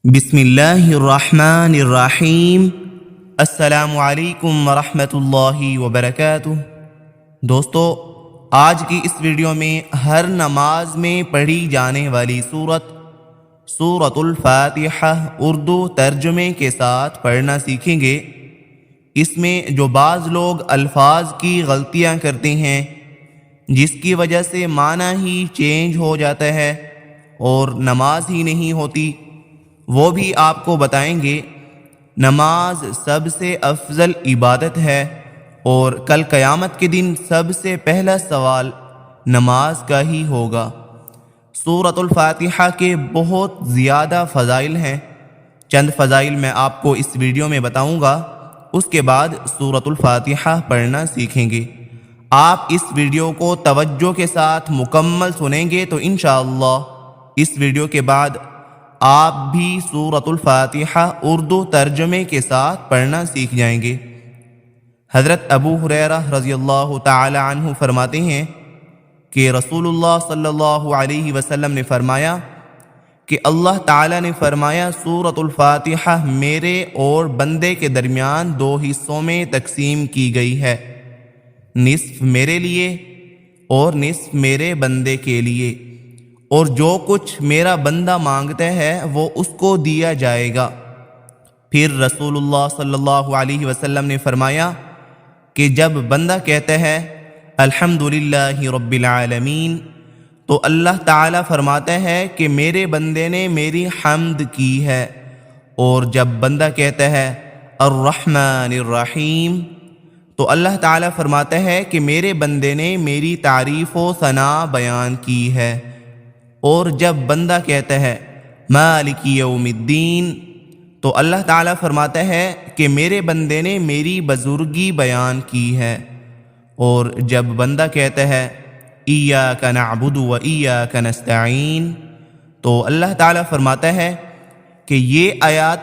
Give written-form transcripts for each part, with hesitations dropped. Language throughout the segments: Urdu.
بسم اللہ الرحمن الرحیم۔ السلام علیکم ورحمۃ اللہ وبرکاتہ۔ دوستو، آج کی اس ویڈیو میں ہر نماز میں پڑھی جانے والی سورۃ الفاتحہ اردو ترجمے کے ساتھ پڑھنا سیکھیں گے۔ اس میں جو بعض لوگ الفاظ کی غلطیاں کرتے ہیں جس کی وجہ سے معنی ہی چینج ہو جاتا ہے اور نماز ہی نہیں ہوتی، وہ بھی آپ کو بتائیں گے۔ نماز سب سے افضل عبادت ہے اور کل قیامت کے دن سب سے پہلا سوال نماز کا ہی ہوگا۔ سورۃ الفاتحہ کے بہت زیادہ فضائل ہیں۔ چند فضائل میں آپ کو اس ویڈیو میں بتاؤں گا، اس کے بعد سورۃ الفاتحہ پڑھنا سیکھیں گے۔ آپ اس ویڈیو کو توجہ کے ساتھ مکمل سنیں گے تو انشاءاللہ اس ویڈیو کے بعد آپ بھی سورۃ الفاتحہ اردو ترجمے کے ساتھ پڑھنا سیکھ جائیں گے۔ حضرت ابو ہریرہ رضی اللہ تعالی عنہ فرماتے ہیں کہ رسول اللہ صلی اللہ علیہ وسلم نے فرمایا کہ اللہ تعالی نے فرمایا، سورۃ الفاتحہ میرے اور بندے کے درمیان دو حصوں میں تقسیم کی گئی ہے، نصف میرے لیے اور نصف میرے بندے کے لیے، اور جو کچھ میرا بندہ مانگتا ہے وہ اس کو دیا جائے گا۔ پھر رسول اللہ صلی اللہ علیہ وسلم نے فرمایا کہ جب بندہ کہتا ہے الحمدللہ رب العالمین، تو اللہ تعالیٰ فرماتا ہے کہ میرے بندے نے میری حمد کی ہے، اور جب بندہ کہتا ہے الرحمن الرحیم، تو اللہ تعالیٰ فرماتا ہے کہ میرے بندے نے میری تعریف و ثنا بیان کی ہے، اور جب بندہ کہتا ہے مالک یوم الدین، تو اللہ تعالیٰ فرماتا ہے کہ میرے بندے نے میری بزرگی بیان کی ہے، اور جب بندہ کہتا ہے ایاک نعبد و ایاک نستعین، تو اللہ تعالیٰ فرماتا ہے کہ یہ آیات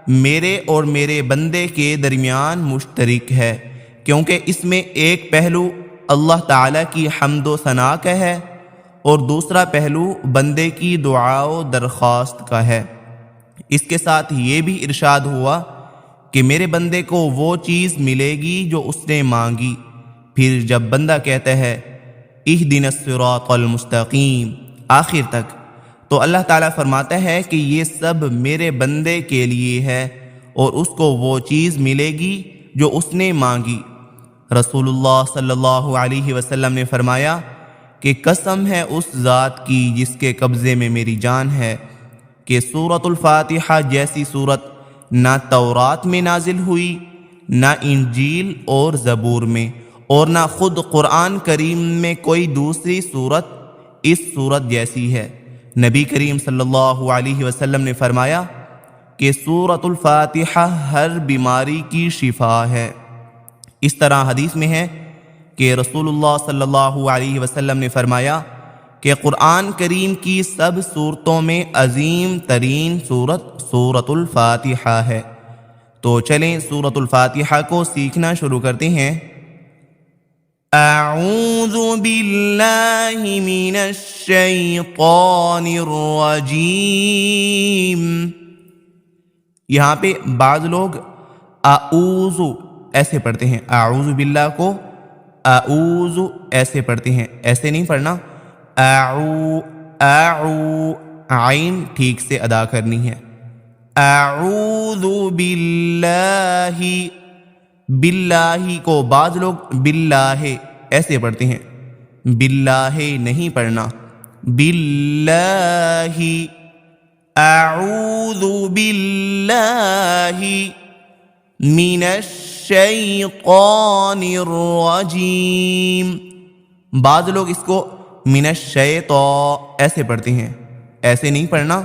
میرے اور میرے بندے کے درمیان مشترک ہے، کیونکہ اس میں ایک پہلو اللہ تعالیٰ کی حمد و ثنا کا ہے اور دوسرا پہلو بندے کی دعا و درخواست کا ہے۔ اس کے ساتھ یہ بھی ارشاد ہوا کہ میرے بندے کو وہ چیز ملے گی جو اس نے مانگی۔ پھر جب بندہ کہتا ہے اہدنا الصراط المستقیم آخر تک، تو اللہ تعالیٰ فرماتا ہے کہ یہ سب میرے بندے کے لیے ہے اور اس کو وہ چیز ملے گی جو اس نے مانگی۔ رسول اللہ صلی اللہ علیہ وسلم نے فرمایا کہ قسم ہے اس ذات کی جس کے قبضے میں میری جان ہے کہ سورۃ الفاتحہ جیسی سورت نہ تورات میں نازل ہوئی، نہ انجیل اور زبور میں، اور نہ خود قرآن کریم میں کوئی دوسری سورت اس سورت جیسی ہے۔ نبی کریم صلی اللہ علیہ وسلم نے فرمایا کہ سورۃ الفاتحہ ہر بیماری کی شفا ہے۔ اس طرح حدیث میں ہے کہ رسول اللہ صلی اللہ علیہ وسلم نے فرمایا کہ قرآن کریم کی سب صورتوں میں عظیم ترین صورت سورۃ الفاتحہ ہے۔ تو چلیں سورۃ الفاتحہ کو سیکھنا شروع کرتے ہیں۔ اعوذ باللہ من الشیطان الرجیم۔ یہاں پہ بعض لوگ اعوذ ایسے پڑھتے ہیں، اعوذ باللہ کو اعوذ ایسے پڑھتے ہیں، ایسے نہیں پڑھنا، عین ٹھیک سے ادا کرنی ہے۔ اعوذ باللہ، باللہ کو بعض لوگ باللہ ایسے پڑھتے ہیں، باللہ نہیں پڑھنا، باللہ، اعوذ باللہ من الشیطان الرجیم۔ بعض لوگ اس کو من الشیطان ایسے پڑھتے ہیں، ایسے نہیں پڑھنا،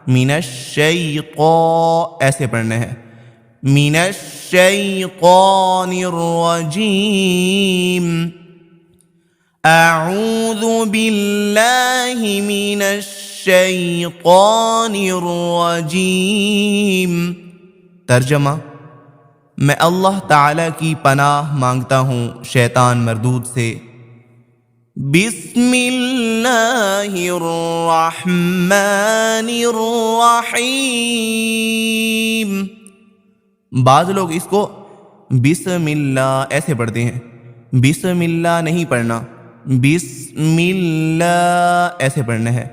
من الشیطان ایسے پڑھنا ہے، من الشیطان الرجیم، اعوذ باللہ من الشیطان الرجیم۔ ترجمہ: میں اللہ تعالیٰ کی پناہ مانگتا ہوں شیطان مردود سے۔ بسم اللہ الرحمن الرحیم۔ بعض لوگ اس کو بسم اللہ ایسے پڑھتے ہیں، بسم اللہ نہیں پڑھنا، بسم اللہ ایسے پڑھنا ہے،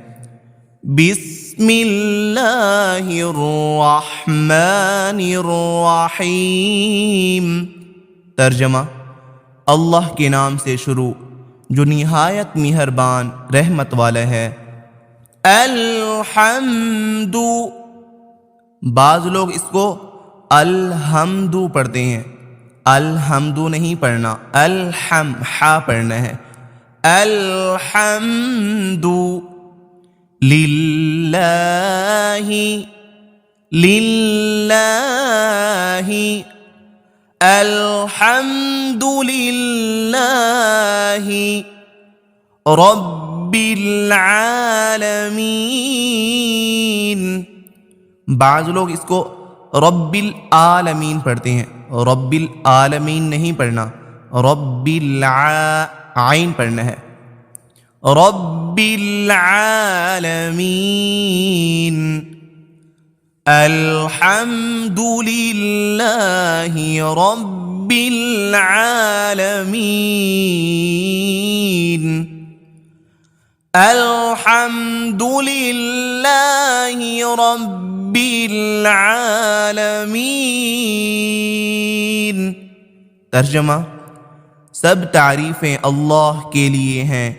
بسم اللہ الرحمن الرحیم۔ ترجمہ: اللہ کے نام سے شروع جو نہایت مہربان رحمت والا ہے۔ الحمد، بعض لوگ اس کو الحمد پڑھتے ہیں، الحمد نہیں پڑھنا، ہا پڑھنا ہے، الحمد للہ، للہ، الحمد للہ رب العالمین۔ بعض لوگ اس کو رب العالمین پڑھتے ہیں، رب العالمین نہیں پڑھنا، رب عین پڑھنا ہے، رب العالمین۔ الحمد للہ رب العالمین، الحمد للہ رب العالمین۔ ترجمہ: سب تعریفیں اللہ کے لیے ہیں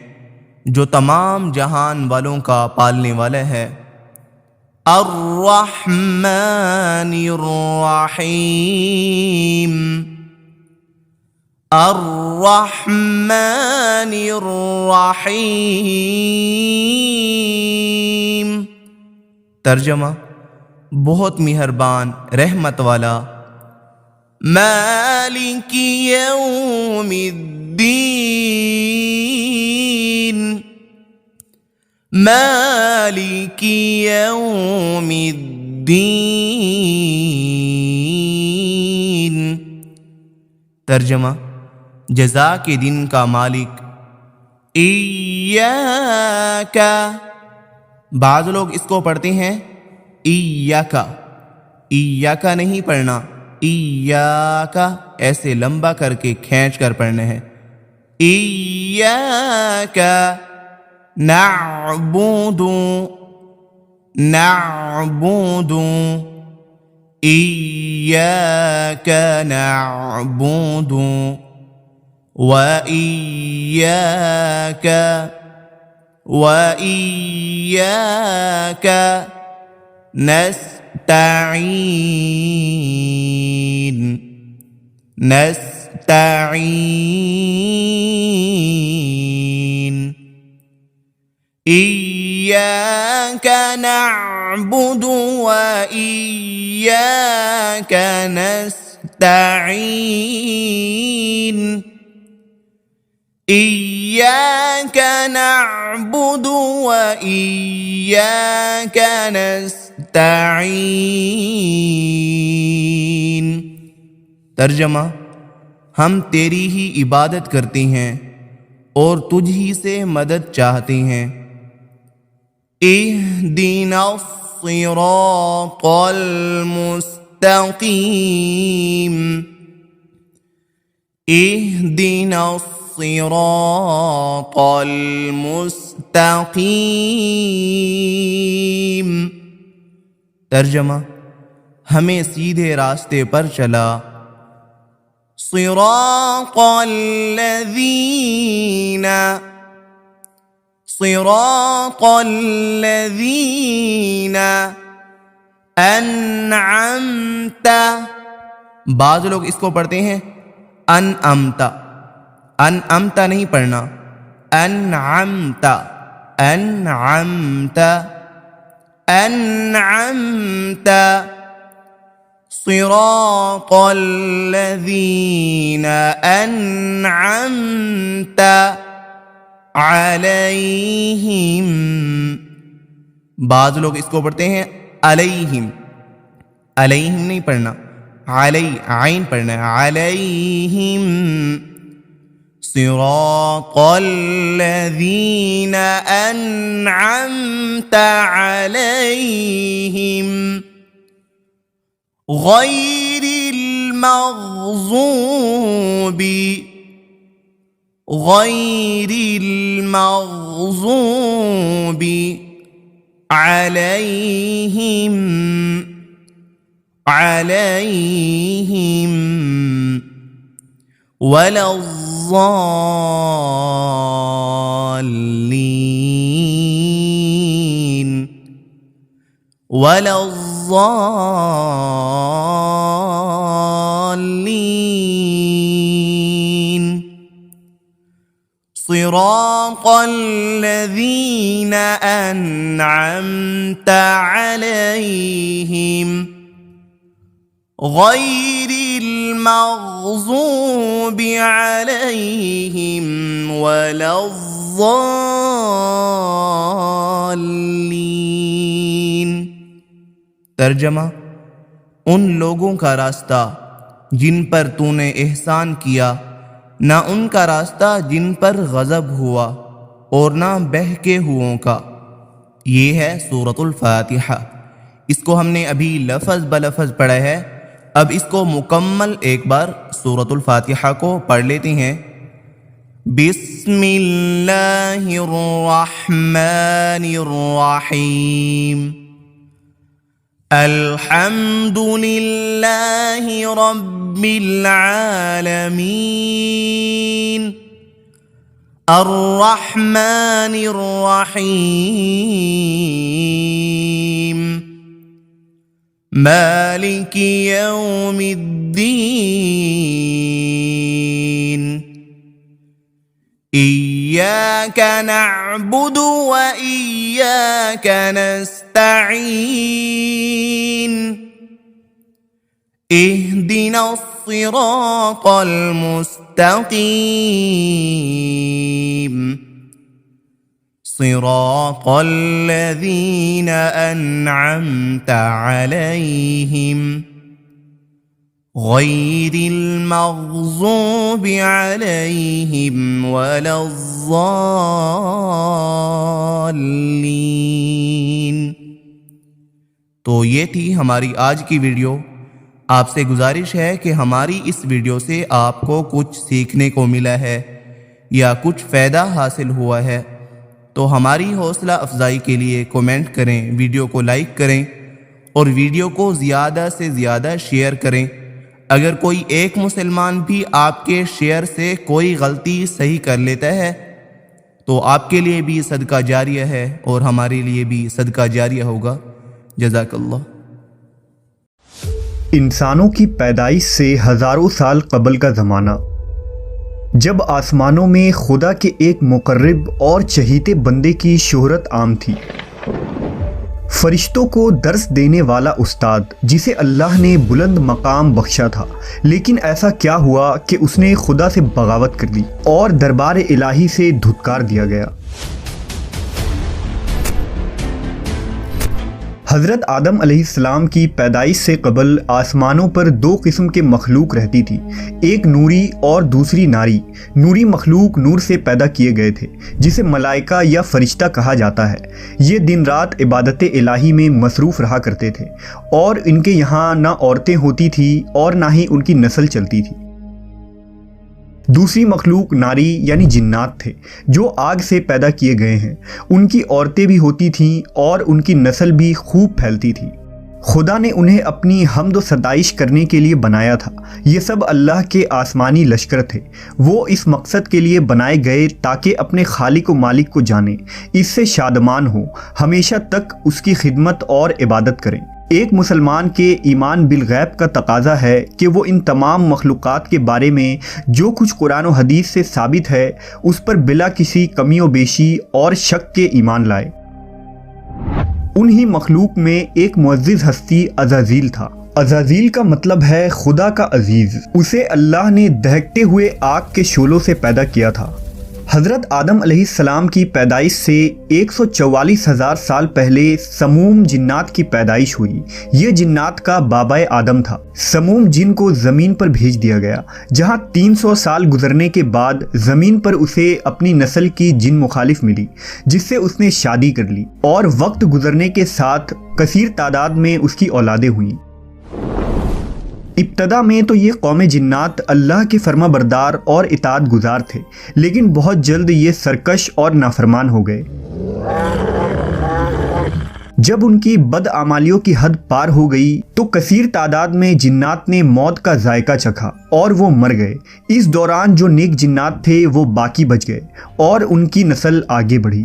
جو تمام جہان والوں کا پالنے والا ہے۔ الرحمن الرحیم، الرحمن الرحیم۔ ترجمہ: بہت مہربان رحمت والا۔ مالک یوم الدین، مالک یوم الدین۔ ترجمہ: جزا کے دن کا مالک۔ ایاک، بعض لوگ اس کو پڑھتے ہیں ایاک، ایاک نہیں پڑھنا، ایاک ایسے لمبا کر کے کھینچ کر پڑھنا ہے۔ ایاک نعبد، نعبد، ایاک نعبد وإياك، وإياك نستعين، نستعين، إياك نعبد وإياك نستعين، إياك نعبد وإياك نستعين۔ ترجمہ: ہم تیری ہی عبادت کرتے ہیں اور تجھ ہی سے مدد چاہتے ہیں۔ اہدنا الصراط المستقیم، اہدنا الصراط المستقیم۔ ترجمہ: ہمیں سیدھے راستے پر چلا۔ صراط الذین، صراط الذین انعمت، بعض لوگ اس کو پڑھتے ہیں انعمت، انعمت نہیں پڑھنا، انعمت، انعمت، انعمت، صراط الذین انعمت علیہم، بعض لوگ اس کو پڑھتے ہیں علیہم، علیہم نہیں پڑھنا، علی عین پڑھنا ہے، علیہم، صراط الذين أنعمت عليهم غير المغضوب عليهم ولا الضالين صراط الذين أنعمت عليهم غير المغضوب عليهم ولا الضالين۔ ترجمہ: ان لوگوں کا راستہ جن پر تو نے احسان کیا، نہ ان کا راستہ جن پر غضب ہوا اور نہ بہکے ہوئوں کا۔ یہ ہے سورۃ الفاتحہ۔ اس کو ہم نے ابھی لفظ بلفظ پڑھا ہے، اب اس کو مکمل ایک بار سورۃ الفاتحہ کو پڑھ لیتے ہیں۔ بسم اللہ الرحمن الرحیم، الحمد للہ رب العالمین، الرحمن الرحیم، مالک یوم الدین، ایاک نعبد و ایاک نستعین، اہدنا الصراط المستقیم، صراط الذین انعمت علیہم غیر المغضوب علیہم ولا الضالین۔ تو یہ تھی ہماری آج کی ویڈیو۔ آپ سے گزارش ہے کہ ہماری اس ویڈیو سے آپ کو کچھ سیکھنے کو ملا ہے یا کچھ فائدہ حاصل ہوا ہے تو ہماری حوصلہ افزائی کے لیے کومنٹ کریں، ویڈیو کو لائک کریں اور ویڈیو کو زیادہ سے زیادہ شیئر کریں۔ اگر کوئی ایک مسلمان بھی آپ کے شیئر سے کوئی غلطی صحیح کر لیتا ہے تو آپ کے لیے بھی صدقہ جاریہ ہے اور ہمارے لیے بھی صدقہ جاریہ ہوگا۔ جزاک اللہ۔ انسانوں کی پیدائش سے ہزاروں سال قبل کا زمانہ، جب آسمانوں میں خدا کے ایک مقرب اور چہیتے بندے کی شہرت عام تھی، فرشتوں کو درس دینے والا استاد جسے اللہ نے بلند مقام بخشا تھا، لیکن ایسا کیا ہوا کہ اس نے خدا سے بغاوت کر دی اور دربار الہی سے دھتکار دیا گیا۔ حضرت آدم علیہ السلام کی پیدائش سے قبل آسمانوں پر دو قسم کے مخلوق رہتی تھی، ایک نوری اور دوسری ناری۔ نوری مخلوق نور سے پیدا کیے گئے تھے جسے ملائکہ یا فرشتہ کہا جاتا ہے۔ یہ دن رات عبادت الہی میں مصروف رہا کرتے تھے اور ان کے یہاں نہ عورتیں ہوتی تھیں اور نہ ہی ان کی نسل چلتی تھی۔ دوسری مخلوق ناری یعنی جنات تھے جو آگ سے پیدا کیے گئے ہیں، ان کی عورتیں بھی ہوتی تھیں اور ان کی نسل بھی خوب پھیلتی تھی۔ خدا نے انہیں اپنی حمد و ستائش کرنے کے لیے بنایا تھا۔ یہ سب اللہ کے آسمانی لشکر تھے، وہ اس مقصد کے لیے بنائے گئے تاکہ اپنے خالق و مالک کو جانیں، اس سے شادمان ہوں، ہمیشہ تک اس کی خدمت اور عبادت کریں۔ ایک مسلمان کے ایمان بالغیب کا تقاضا ہے کہ وہ ان تمام مخلوقات کے بارے میں جو کچھ قرآن و حدیث سے ثابت ہے اس پر بلا کسی کمی و بیشی اور شک کے ایمان لائے۔ انہی مخلوق میں ایک معزز ہستی عزازیل تھا۔ عزازیل کا مطلب ہے خدا کا عزیز۔ اسے اللہ نے دہکتے ہوئے آگ کے شعلوں سے پیدا کیا تھا۔ حضرت آدم علیہ السلام کی پیدائش سے 144,000 سال پہلے سموم جنات کی پیدائش ہوئی۔ یہ جنات کا بابا آدم تھا۔ سموم جن کو زمین پر بھیج دیا گیا، جہاں 300 سال گزرنے کے بعد زمین پر اسے اپنی نسل کی جن مخالف ملی، جس سے اس نے شادی کر لی، اور وقت گزرنے کے ساتھ کثیر تعداد میں اس کی اولادیں ہوئیں۔ ابتدا میں تو یہ قوم جنات اللہ کے فرما بردار اور اطاعت گزار تھے، لیکن بہت جلد یہ سرکش اور نافرمان ہو گئے۔ جب ان کی بدعمالیوں کی حد پار ہو گئی تو کثیر تعداد میں جنات نے موت کا ذائقہ چکھا اور وہ مر گئے۔ اس دوران جو نیک جنات تھے وہ باقی بچ گئے اور ان کی نسل آگے بڑھی۔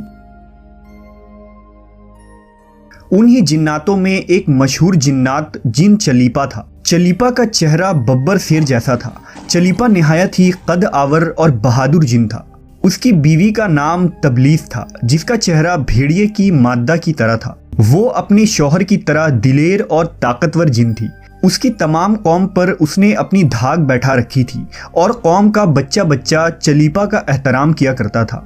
انہی جناتوں میں ایک مشہور جنات جن چلیپا تھا۔ چلیپا کا چہرہ ببر شیر جیسا تھا۔ چلیپا نہایت ہی قد آور اور بہادر جن تھا۔ اس کی بیوی کا نام تبلیس تھا، جس کا چہرہ بھیڑیے کی مادہ کی طرح تھا۔ وہ اپنی شوہر کی طرح دلیر اور طاقتور جن تھی۔ اس کی تمام قوم پر اس نے اپنی دھاک بیٹھا رکھی تھی اور قوم کا بچہ بچہ چلیپا کا احترام کیا کرتا تھا۔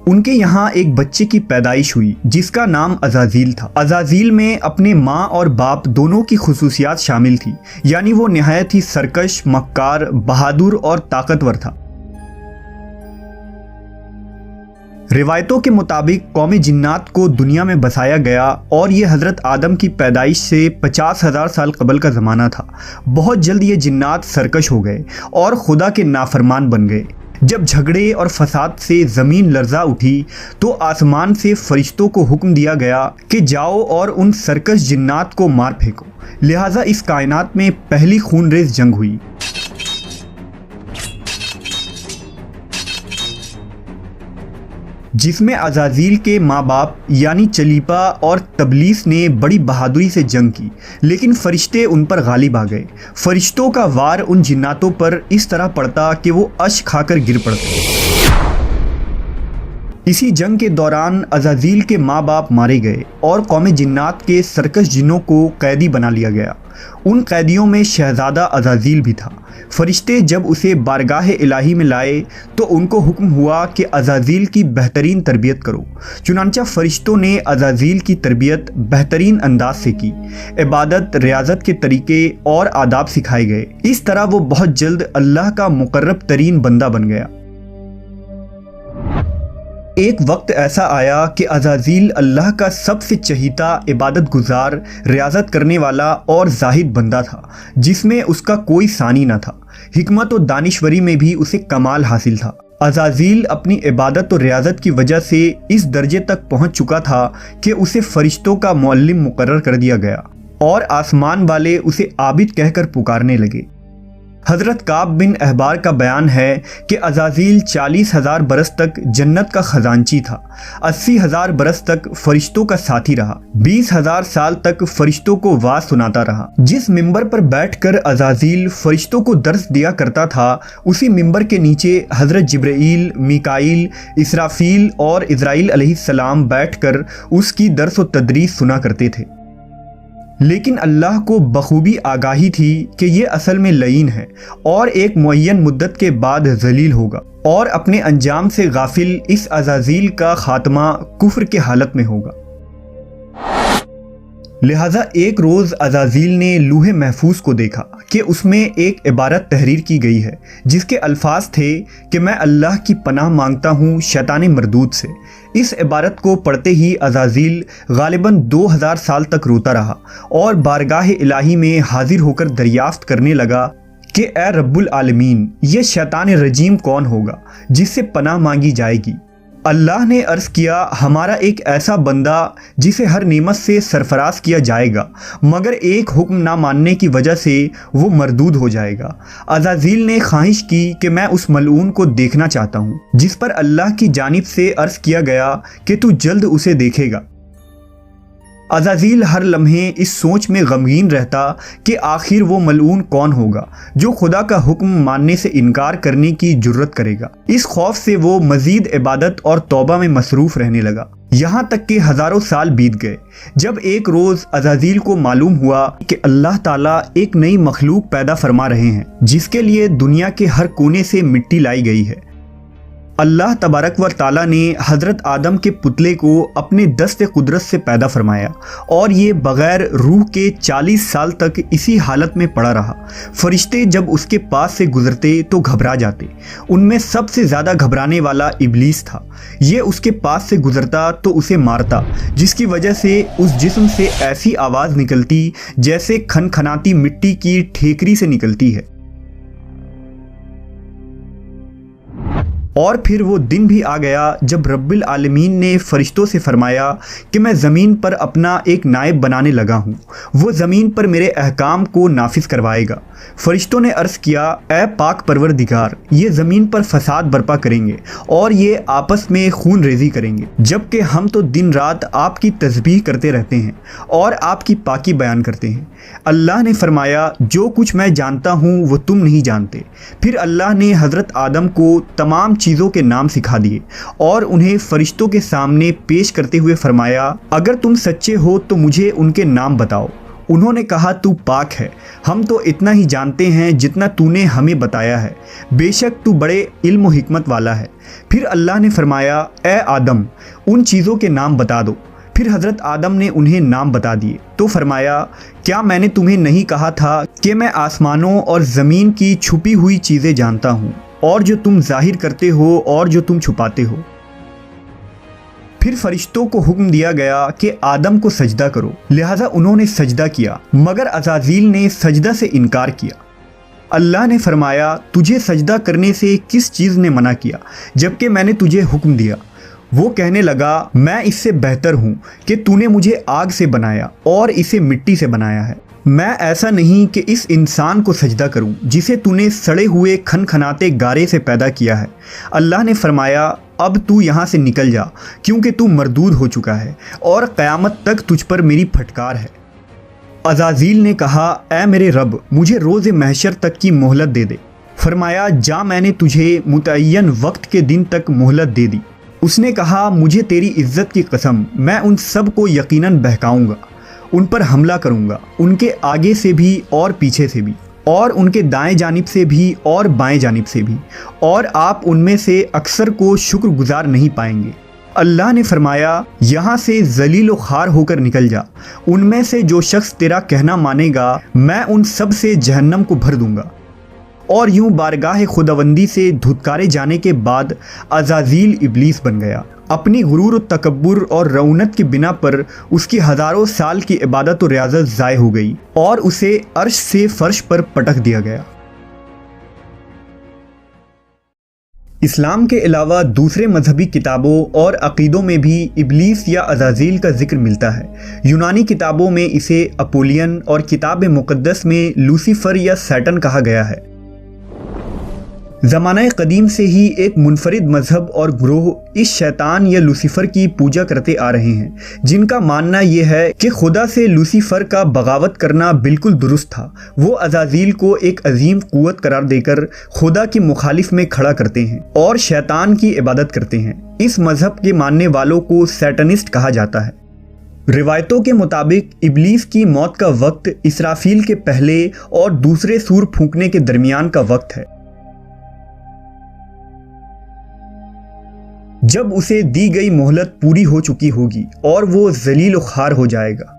ان کے یہاں ایک بچے کی پیدائش ہوئی جس کا نام عزازیل تھا۔ عزازیل میں اپنے ماں اور باپ دونوں کی خصوصیات شامل تھی، یعنی وہ نہایت ہی سرکش، مکار، بہادر اور طاقتور تھا۔ روایتوں کے مطابق قوم جنات کو دنیا میں بسایا گیا اور یہ حضرت آدم کی پیدائش سے 50,000 سال قبل کا زمانہ تھا۔ بہت جلد یہ جنات سرکش ہو گئے اور خدا کے نافرمان بن گئے۔ جب جھگڑے اور فساد سے زمین لرزا اٹھی تو آسمان سے فرشتوں کو حکم دیا گیا کہ جاؤ اور ان سرکش جنات کو مار پھینکو۔ لہٰذا اس کائنات میں پہلی خون ریز جنگ ہوئی۔ جس میں عزازیل کے ماں باپ یعنی چلیپا اور تبلیس نے بڑی بہادری سے جنگ کی، لیکن فرشتے ان پر غالب آ گئے۔ فرشتوں کا وار ان جناتوں پر اس طرح پڑتا کہ وہ اشک کھا کر گر پڑتے۔ اسی جنگ کے دوران عزازیل کے ماں باپ مارے گئے اور قوم جنات کے سرکش جنوں کو قیدی بنا لیا گیا۔ ان قیدیوں میں شہزادہ عزازیل بھی تھا۔ فرشتے جب اسے بارگاہ الہی میں لائے تو ان کو حکم ہوا کہ عزازیل کی بہترین تربیت کرو۔ چنانچہ فرشتوں نے عزازیل کی تربیت بہترین انداز سے کی۔ عبادت، ریاضت کے طریقے اور آداب سکھائے گئے۔ اس طرح وہ بہت جلد اللہ کا مقرب ترین بندہ بن گیا۔ ایک وقت ایسا آیا کہ عزازیل اللہ کا سب سے چہیتا، عبادت گزار، ریاضت کرنے والا اور زاہد بندہ تھا، جس میں اس کا کوئی ثانی نہ تھا۔ حکمت و دانشوری میں بھی اسے کمال حاصل تھا۔ عزازیل اپنی عبادت و ریاضت کی وجہ سے اس درجے تک پہنچ چکا تھا کہ اسے فرشتوں کا معلم مقرر کر دیا گیا اور آسمان والے اسے عابد کہہ کر پکارنے لگے۔ حضرت کعب بن احبار کا بیان ہے کہ عزازیل 40,000 برس تک جنت کا خزانچی تھا، 80,000 برس تک فرشتوں کا ساتھی رہا، 20,000 سال تک فرشتوں کو واز سناتا رہا۔ جس ممبر پر بیٹھ کر عزازیل فرشتوں کو درس دیا کرتا تھا، اسی ممبر کے نیچے حضرت جبرائیل، میکائیل، اسرافیل اور عزرائیل علیہ السلام بیٹھ کر اس کی درس و تدریس سنا کرتے تھے۔ لیکن اللہ کو بخوبی آگاہی تھی کہ یہ اصل میں لعین ہے اور ایک معین مدت کے بعد ذلیل ہوگا، اور اپنے انجام سے غافل اس عزازیل کا خاتمہ کفر کے حالت میں ہوگا۔ لہٰذا ایک روز عزازیل نے لوح محفوظ کو دیکھا کہ اس میں ایک عبارت تحریر کی گئی ہے جس کے الفاظ تھے کہ میں اللہ کی پناہ مانگتا ہوں شیطان مردود سے۔ اس عبارت کو پڑھتے ہی عزازیل غالباً 2000 سال تک روتا رہا اور بارگاہ الہی میں حاضر ہو کر دریافت کرنے لگا کہ اے رب العالمین، یہ شیطان رجیم کون ہوگا جس سے پناہ مانگی جائے گی؟ اللہ نے عرض کیا، ہمارا ایک ایسا بندہ جسے ہر نعمت سے سرفراز کیا جائے گا، مگر ایک حکم نہ ماننے کی وجہ سے وہ مردود ہو جائے گا۔ عزازیل نے خواہش کی کہ میں اس ملعون کو دیکھنا چاہتا ہوں، جس پر اللہ کی جانب سے عرض کیا گیا کہ تو جلد اسے دیکھے گا۔ عزازیل ہر لمحے اس سوچ میں غمگین رہتا کہ آخر وہ ملعون کون ہوگا جو خدا کا حکم ماننے سے انکار کرنے کی جرت کرے گا۔ اس خوف سے وہ مزید عبادت اور توبہ میں مصروف رہنے لگا، یہاں تک کہ ہزاروں سال بیت گئے۔ جب ایک روز عزازیل کو معلوم ہوا کہ اللہ تعالیٰ ایک نئی مخلوق پیدا فرما رہے ہیں جس کے لیے دنیا کے ہر کونے سے مٹی لائی گئی ہے، اللہ تبارک و تعالیٰ نے حضرت آدم کے پتلے کو اپنے دست قدرت سے پیدا فرمایا اور یہ بغیر روح کے 40 سال تک اسی حالت میں پڑا رہا۔ فرشتے جب اس کے پاس سے گزرتے تو گھبرا جاتے۔ ان میں سب سے زیادہ گھبرانے والا ابلیس تھا۔ یہ اس کے پاس سے گزرتا تو اسے مارتا، جس کی وجہ سے اس جسم سے ایسی آواز نکلتی جیسے کھنکھناتی مٹی کی ٹھیکری سے نکلتی ہے۔ اور پھر وہ دن بھی آ گیا جب رب العالمین نے فرشتوں سے فرمایا کہ میں زمین پر اپنا ایک نائب بنانے لگا ہوں، وہ زمین پر میرے احکام کو نافذ کروائے گا۔ فرشتوں نے عرض کیا، اے پاک پروردگار، یہ زمین پر فساد برپا کریں گے اور یہ آپس میں خون ریزی کریں گے، جبکہ ہم تو دن رات آپ کی تسبیح کرتے رہتے ہیں اور آپ کی پاکی بیان کرتے ہیں۔ اللہ نے فرمایا، جو کچھ میں جانتا ہوں وہ تم نہیں جانتے۔ پھر اللہ نے حضرت آدم کو تمام چیزوں کے نام سکھا دیے اور انہیں فرشتوں کے سامنے پیش کرتے ہوئے فرمایا، اگر تم سچے ہو تو مجھے ان کے نام بتاؤ۔ انہوں نے کہا، تو پاک ہے، ہم تو اتنا ہی جانتے ہیں جتنا تو نے ہمیں بتایا ہے، بے شک تو بڑے علم و حکمت والا ہے۔ پھر اللہ نے فرمایا، اے آدم، ان چیزوں کے نام بتا دو۔ پھر حضرت آدم نے انہیں نام بتا دیے تو فرمایا، کیا میں نے تمہیں نہیں کہا تھا کہ میں آسمانوں اور زمین کی چھپی ہوئی چیزیں جانتا ہوں، اور جو تم ظاہر کرتے ہو اور جو تم چھپاتے ہو۔ پھر فرشتوں کو حکم دیا گیا کہ آدم کو سجدہ کرو، لہٰذا انہوں نے سجدہ کیا، مگر عزازیل نے سجدہ سے انکار کیا۔ اللہ نے فرمایا، تجھے سجدہ کرنے سے کس چیز نے منع کیا جبکہ میں نے تجھے حکم دیا؟ وہ کہنے لگا، میں اس سے بہتر ہوں کہ تو نے مجھے آگ سے بنایا اور اسے مٹی سے بنایا ہے۔ میں ایسا نہیں کہ اس انسان کو سجدہ کروں جسے تو نے سڑے ہوئے کھنکھناتے گارے سے پیدا کیا ہے۔ اللہ نے فرمایا، اب تو یہاں سے نکل جا، کیونکہ تو مردود ہو چکا ہے اور قیامت تک تجھ پر میری پھٹکار ہے۔ عزازیل نے کہا، اے میرے رب، مجھے روز محشر تک کی مہلت دے دے۔ فرمایا، جا، میں نے تجھے متعین وقت کے دن تک مہلت دے دی۔ اس نے کہا، مجھے تیری عزت کی قسم، میں ان سب کو یقیناً بہکاؤں گا، ان پر حملہ کروں گا، ان کے آگے سے بھی اور پیچھے سے بھی، اور ان کے دائیں جانب سے بھی اور بائیں جانب سے بھی، اور آپ ان میں سے اکثر کو شکر گزار نہیں پائیں گے۔ اللہ نے فرمایا، یہاں سے ذلیل و خوار ہو کر نکل جا، ان میں سے جو شخص تیرا کہنا مانے گا میں ان سب سے جہنم کو بھر دوں گا۔ اور یوں بارگاہ خداوندی سے دھتکارے جانے کے بعد عزازیل ابلیس بن گیا۔ اپنی غرور و تکبر اور رعونت کی بنا پر اس کی ہزاروں سال کی عبادت و ریاضت ضائع ہو گئی اور اسے عرش سے فرش پر پٹک دیا گیا۔ اسلام کے علاوہ دوسرے مذہبی کتابوں اور عقیدوں میں بھی ابلیس یا عزازیل کا ذکر ملتا ہے۔ یونانی کتابوں میں اسے اپولین اور کتاب مقدس میں لوسیفر یا سیٹن کہا گیا ہے۔ زمانہ قدیم سے ہی ایک منفرد مذہب اور گروہ اس شیطان یا لوسیفر کی پوجا کرتے آ رہے ہیں، جن کا ماننا یہ ہے کہ خدا سے لوسیفر کا بغاوت کرنا بالکل درست تھا۔ وہ عزازیل کو ایک عظیم قوت قرار دے کر خدا کی مخالف میں کھڑا کرتے ہیں اور شیطان کی عبادت کرتے ہیں۔ اس مذہب کے ماننے والوں کو سیٹنسٹ کہا جاتا ہے۔ روایتوں کے مطابق ابلیس کی موت کا وقت اسرافیل کے پہلے اور دوسرے سور پھونکنے کے درمیان کا وقت ہے، جب اسے دی گئی مہلت پوری ہو چکی ہوگی اور وہ ذلیل و خوار ہو جائے گا۔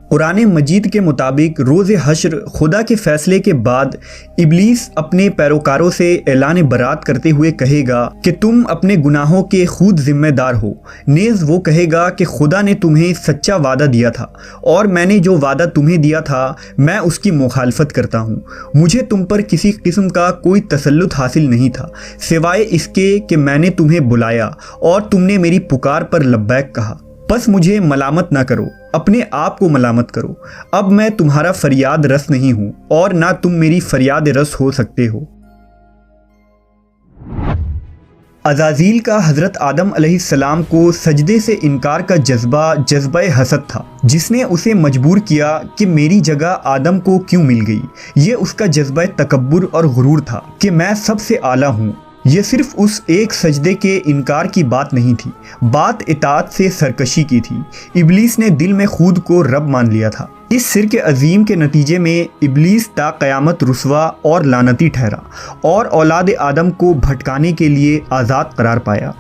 قرآن مجید کے مطابق روز حشر خدا کے فیصلے کے بعد ابلیس اپنے پیروکاروں سے اعلان برات کرتے ہوئے کہے گا کہ تم اپنے گناہوں کے خود ذمہ دار ہو۔ نیز وہ کہے گا کہ خدا نے تمہیں سچا وعدہ دیا تھا اور میں نے جو وعدہ تمہیں دیا تھا میں اس کی مخالفت کرتا ہوں۔ مجھے تم پر کسی قسم کا کوئی تسلط حاصل نہیں تھا سوائے اس کے کہ میں نے تمہیں بلایا اور تم نے میری پکار پر لبیک کہا۔ پس مجھے ملامت نہ کرو، اپنے آپ کو ملامت کرو۔ اب میں تمہارا فریاد رس نہیں ہوں اور نہ تم میری فریاد رس ہو سکتے ہو۔ عزازیل کا حضرت آدم علیہ السلام کو سجدے سے انکار کا جذبہ حسد تھا، جس نے اسے مجبور کیا کہ میری جگہ آدم کو کیوں مل گئی۔ یہ اس کا جذبہ تکبر اور غرور تھا کہ میں سب سے اعلیٰ ہوں۔ یہ صرف اس ایک سجدے کے انکار کی بات نہیں تھی، بات اطاعت سے سرکشی کی تھی۔ ابلیس نے دل میں خود کو رب مان لیا تھا۔ اس شرک عظیم کے نتیجے میں ابلیس تا قیامت رسوا اور لعنتی ٹھہرا اور اولاد آدم کو بھٹکانے کے لیے آزاد قرار پایا۔